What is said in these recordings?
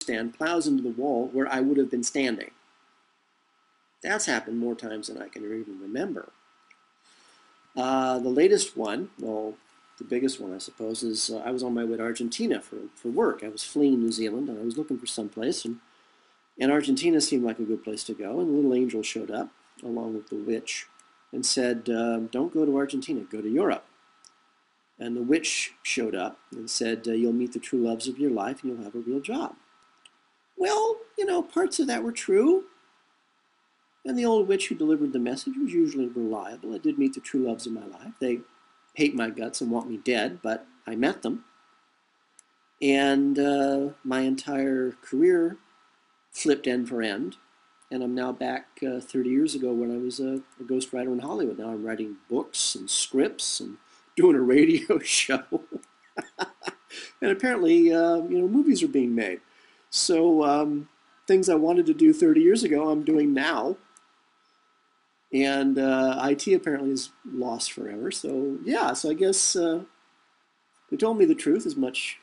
stand plows into the wall where I would have been standing. That's happened more times than I can even remember. The latest one, well, the biggest one, I suppose, is I was on my way to Argentina for work. I was fleeing New Zealand, and I was looking for someplace, and Argentina seemed like a good place to go, and the little angel showed up, along with the witch, and said, don't go to Argentina, go to Europe. And the witch showed up and said, you'll meet the true loves of your life, and you'll have a real job. Well, parts of that were true. And the old witch who delivered the message was usually reliable. I did meet the true loves of my life. They hate my guts and want me dead, but I met them. And my entire career flipped end for end. And I'm now back 30 years ago when I was a ghostwriter in Hollywood. Now I'm writing books and scripts and doing a radio show. And apparently, movies are being made. So things I wanted to do 30 years ago, I'm doing now. And IT apparently is lost forever. So, yeah, so I guess they told me the truth, as much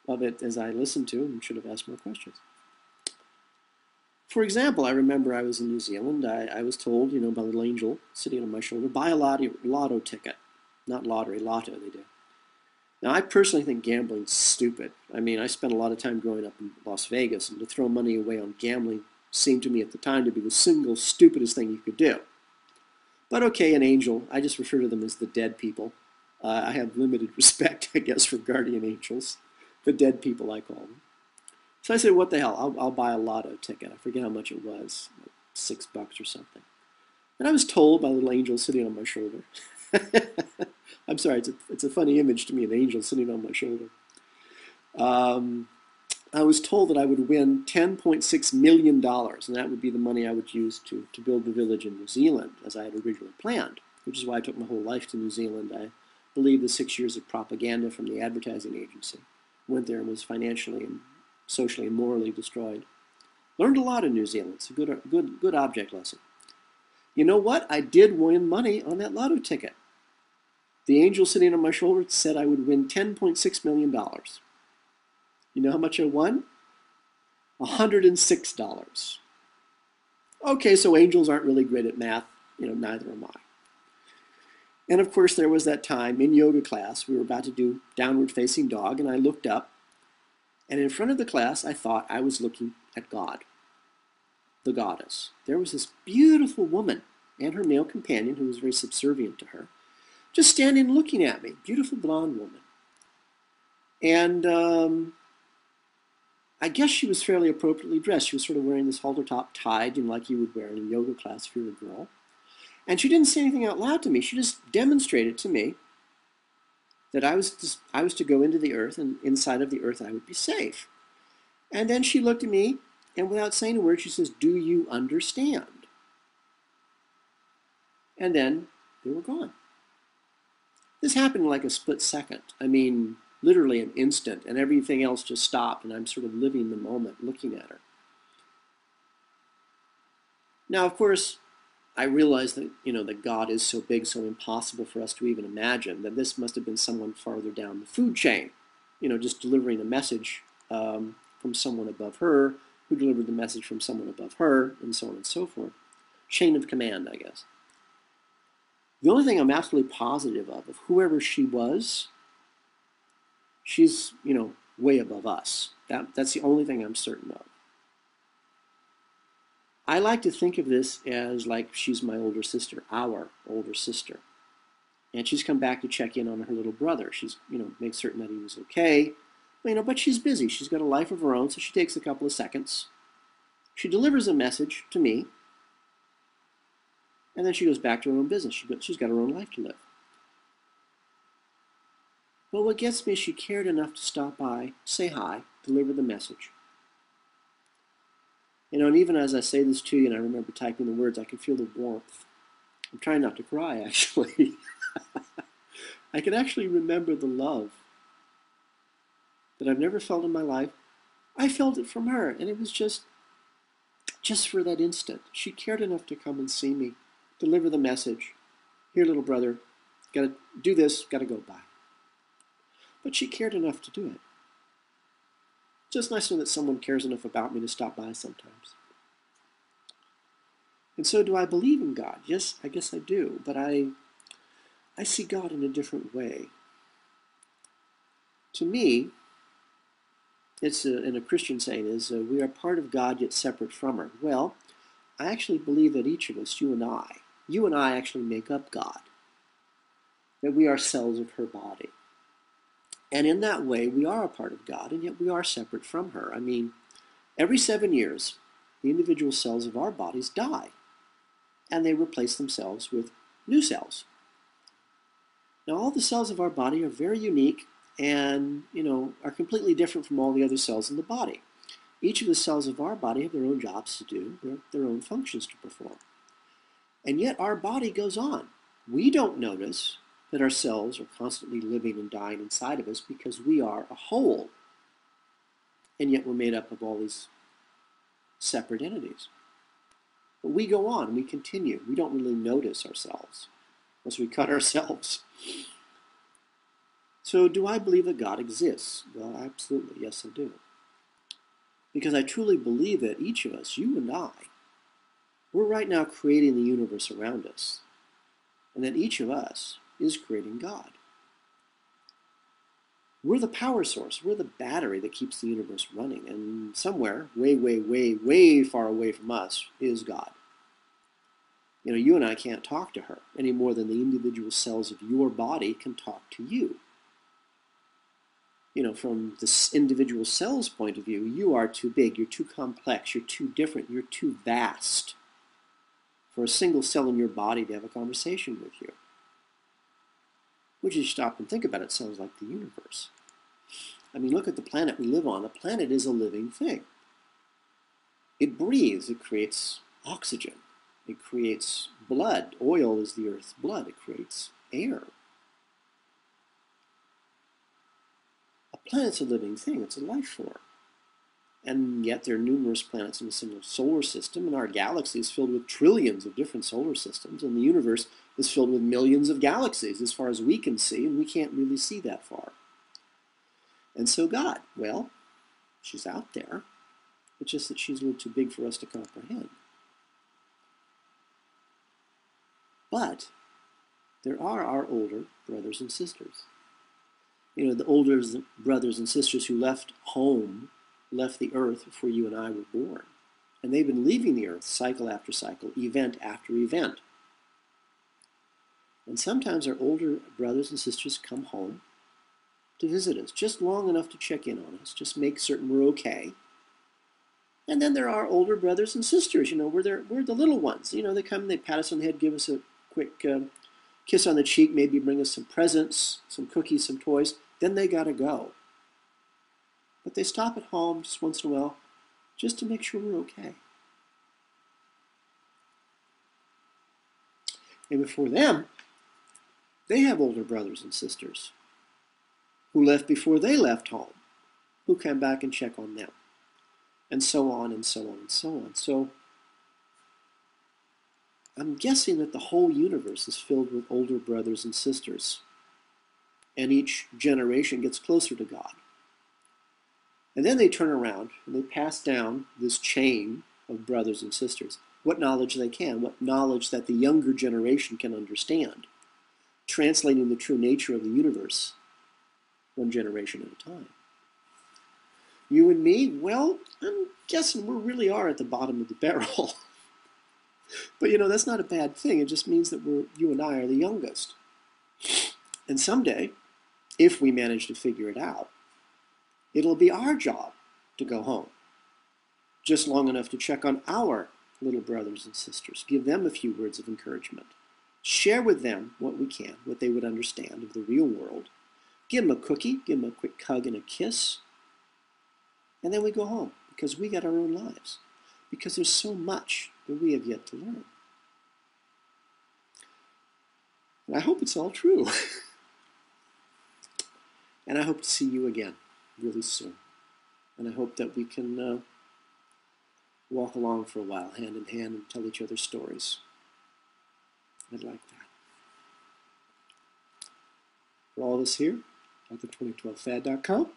of it as I listened to, and should have asked more questions. For example, I remember I was in New Zealand. I was told, by the little angel sitting on my shoulder, buy a lotto ticket. Not lottery, lotto, they do. Now, I personally think gambling's stupid. I mean, I spent a lot of time growing up in Las Vegas, and to throw money away on gambling seemed to me at the time to be the single stupidest thing you could do. But okay, an angel, I just refer to them as the dead people. I have limited respect, I guess, for guardian angels. The dead people, I call them. So I said, what the hell, I'll buy a lotto ticket. I forget how much it was, like $6 or something. And I was told by a little angel sitting on my shoulder. I'm sorry, it's a funny image to me, an angel sitting on my shoulder. I was told that I would win $10.6 million, and that would be the money I would use to build the village in New Zealand, as I had originally planned, which is why I took my whole life to New Zealand. I believed the 6 years of propaganda from the advertising agency. Went there and was financially and socially and morally destroyed. Learned a lot in New Zealand. It's a good object lesson. You know what? I did win money on that lotto ticket. The angel sitting on my shoulder said I would win $10.6 million. You know how much I won? $106. Okay, so angels aren't really great at math. Neither am I. And of course, there was that time in yoga class, we were about to do downward facing dog, and I looked up, and in front of the class, I thought I was looking at God, the goddess. There was this beautiful woman and her male companion, who was very subservient to her, just standing and looking at me. Beautiful blonde woman. And I guess she was fairly appropriately dressed. She was sort of wearing this halter top tied, like you would wear in a yoga class if you were a girl. And she didn't say anything out loud to me. She just demonstrated to me that I was to go into the earth, and inside of the earth I would be safe. And then she looked at me, and without saying a word, she says, "Do you understand?" And then they were gone. This happened in like a split second. I mean, literally an instant, and everything else just stopped, and I'm sort of living the moment, looking at her. Now, of course, I realize that, that God is so big, so impossible for us to even imagine, that this must have been someone farther down the food chain, just delivering a message from someone above her, who delivered the message from someone above her, and so on and so forth. Chain of command, I guess. The only thing I'm absolutely positive of whoever she was, she's, way above us. That's the only thing I'm certain of. I like to think of this as like she's my older sister, our older sister. And she's come back to check in on her little brother. She's, make certain that he was okay. But she's busy. She's got a life of her own, so she takes a couple of seconds. She delivers a message to me, and then she goes back to her own business. She's got her own life to live. But what gets me is she cared enough to stop by, say hi, deliver the message. And even as I say this to you, and I remember typing the words, I can feel the warmth. I'm trying not to cry, actually. I can actually remember the love that I've never felt in my life. I felt it from her, and it was just for that instant. She cared enough to come and see me, deliver the message. Here, little brother, gotta do this, gotta go, bye. But she cared enough to do it. Just nice to know that someone cares enough about me to stop by sometimes. And so do I believe in God? Yes, I guess I do, but I see God in a different way. To me, it's and a Christian saying is, we are part of God yet separate from her. Well, I actually believe that each of us, you and I actually make up God. That we are cells of her body. And in that way, we are a part of God, and yet we are separate from her. I mean, every 7 years, the individual cells of our bodies die, and they replace themselves with new cells. Now, all the cells of our body are very unique and, are completely different from all the other cells in the body. Each of the cells of our body have their own jobs to do, their own functions to perform. And yet our body goes on. We don't notice that our cells are constantly living and dying inside of us because we are a whole. And yet we're made up of all these separate entities. But we go on, we continue. We don't really notice ourselves unless we cut ourselves. So do I believe that God exists? Well, absolutely, yes I do. Because I truly believe that each of us, you and I, we're right now creating the universe around us. And that each of us is creating God. We're the power source. We're the battery that keeps the universe running. And somewhere, way, way, way, way far away from us, is God. You and I can't talk to her any more than the individual cells of your body can talk to you. From this individual cell's point of view, you are too big, you're too complex, you're too different, you're too vast for a single cell in your body to have a conversation with you. Which, if you stop and think about it, sounds like the universe. I mean, look at the planet we live on. The planet is a living thing. It breathes. It creates oxygen. It creates blood. Oil is the Earth's blood. It creates air. A planet's a living thing. It's a life form. And yet there are numerous planets in a single solar system, and our galaxy is filled with trillions of different solar systems, and the universe is filled with millions of galaxies as far as we can see, and we can't really see that far. And so God, well, she's out there. It's just that she's a little too big for us to comprehend. But there are our older brothers and sisters. The older brothers and sisters who left home, left the earth before you and I were born. And they've been leaving the earth cycle after cycle, event after event. And sometimes our older brothers and sisters come home to visit us, just long enough to check in on us, just make certain we're okay. And then there are older brothers and sisters, we're the little ones. They come, they pat us on the head, give us a quick kiss on the cheek, maybe bring us some presents, some cookies, some toys. Then they gotta go. But they stop at home just once in a while, just to make sure we're okay. And before them, they have older brothers and sisters who left before they left home, who come back and check on them, and so on and so on and so on. So I'm guessing that the whole universe is filled with older brothers and sisters, and each generation gets closer to God. And then they turn around and they pass down this chain of brothers and sisters, what knowledge they can, what knowledge that the younger generation can understand, translating the true nature of the universe one generation at a time. You and me, well, I'm guessing we really are at the bottom of the barrel. But that's not a bad thing. It just means that you and I are the youngest. And someday, if we manage to figure it out, it'll be our job to go home, just long enough to check on our little brothers and sisters, give them a few words of encouragement, share with them what we can, what they would understand of the real world, give them a cookie, give them a quick hug and a kiss, and then we go home because we got our own lives, because there's so much that we have yet to learn. And I hope it's all true. And I hope to see you again really soon. And I hope that we can walk along for a while, hand in hand, and tell each other stories. I'd like that. For all of us here at the 2012fad.com,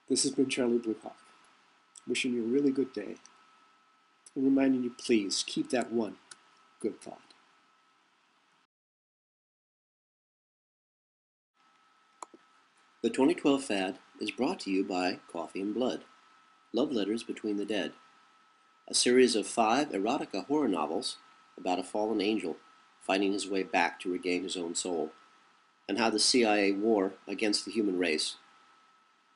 This has been Charlie Bluehawk, wishing you a really good day, and reminding you, please, keep that one good thought. The 2012 Fad is brought to you by Coffee and Blood, Love Letters Between the Dead, a series of 5 erotica horror novels about a fallen angel fighting his way back to regain his own soul, and how the CIA war against the human race,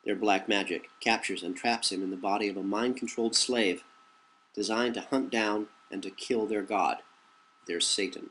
their black magic, captures and traps him in the body of a mind-controlled slave designed to hunt down and to kill their god, their Satan.